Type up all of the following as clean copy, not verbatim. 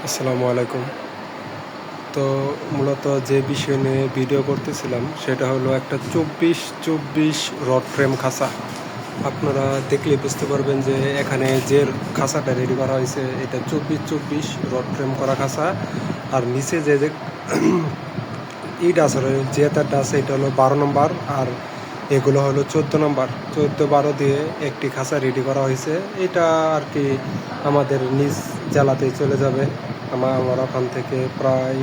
আসসালামু আলাইকুম। তো মূলত যে বিষয় নিয়ে ভিডিও করতেছিলাম সেটা হলো একটা 24-24 রড ফ্রেম খাঁচা। আপনারা দেখলে বুঝতে পারবেন যে এখানে যে খাঁচাটা রেডি করা হয়েছে এটা 24-24 রড ফ্রেম করা খাঁচা। আর নিচে যে ইট আছে, যে তারটা আছে এটা হলো 12 নম্বর, আর এগুলো হলো 14 নম্বর। 14-12 দিয়ে একটি খাঁচা রেডি করা হয়েছে। এটা আর কি আমাদের নিজ জেলাতেই চলে যাবে। আমার ওখান থেকে প্রায়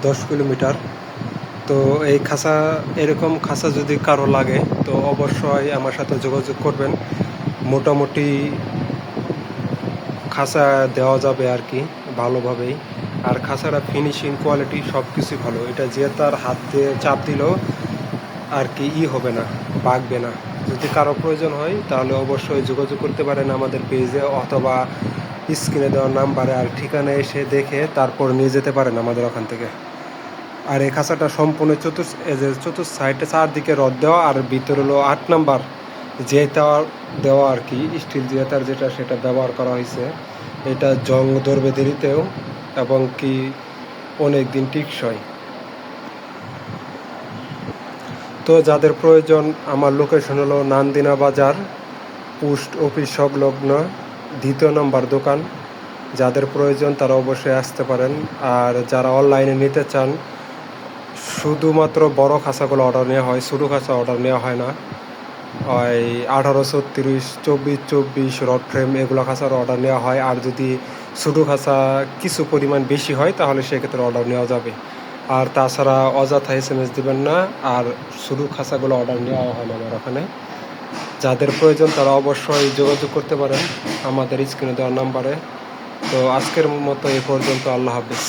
10 কিলোমিটার। তো এই খাঁচা, এরকম খাঁচা যদি কারো লাগে তো অবশ্যই আমার সাথে যোগাযোগ করবেন। মোটামুটি খাঁচা দেওয়া যাবে আর কি ভালোভাবেই। আর খাঁচাটা ফিনিশিং কোয়ালিটি সব কিছুই ভালো। এটা যে তার হাত দিয়ে চাপ দিলেও আর কি হবে না, বাগবে না। যদি কারো প্রয়োজন হয় তাহলে অবশ্যই যোগাযোগ করতে পারেন আমাদের পেজে অথবা স্ক্রিনে দেওয়া নাম্বারে, আর ঠিকানায় এসে দেখে তারপর নিয়ে যেতে পারেন আমাদের ওখান থেকে। আর এই খাঁচাটা সম্পূর্ণ চতুর্থ সাইডে চারদিকে রড দেওয়া, আর ভিতরে হলো 8 নাম্বার জেতার দেওয়া আর কি, স্টিল জেতার যেটা সেটা ব্যবহার করা হয়েছে। এটা জং ধরবে দেরিতেও এবং কি অনেক দিন টিকসই। তো যাদের প্রয়োজন, আমার লোকেশন হলো নান্দিনা বাজার, পোস্ট অফিস সংলগ্ন 2 নম্বর দোকান। যাদের প্রয়োজন তারা অবশ্যই আসতে পারেন। আর যারা অনলাইনে নিতে চান, শুধুমাত্র বড় খাঁচাগুলো অর্ডার নেওয়া হয়, ছোটো খাঁচা অর্ডার নেওয়া হয় না। ওই 18-36, 24-24 রড ফ্রেম এগুলো খাঁচার অর্ডার নেওয়া হয়। আর যদি ছোটো খাঁচা কিছু পরিমাণ বেশি হয় তাহলে সেক্ষেত্রে অর্ডার নেওয়া যাবে। আর তাছাড়া অযথা SMS দেবেন না। আর ছোটো খাঁচাগুলো অর্ডার নেওয়া হয় না আমার ওখানে। যাদের প্রয়োজন তারা অবশ্যই যোগাযোগ করতে পারেন আমাদের স্ক্রিনে দেওয়ার নাম্বারে। তো আজকের মতো এ পর্যন্ত। আল্লাহ হাফেজ।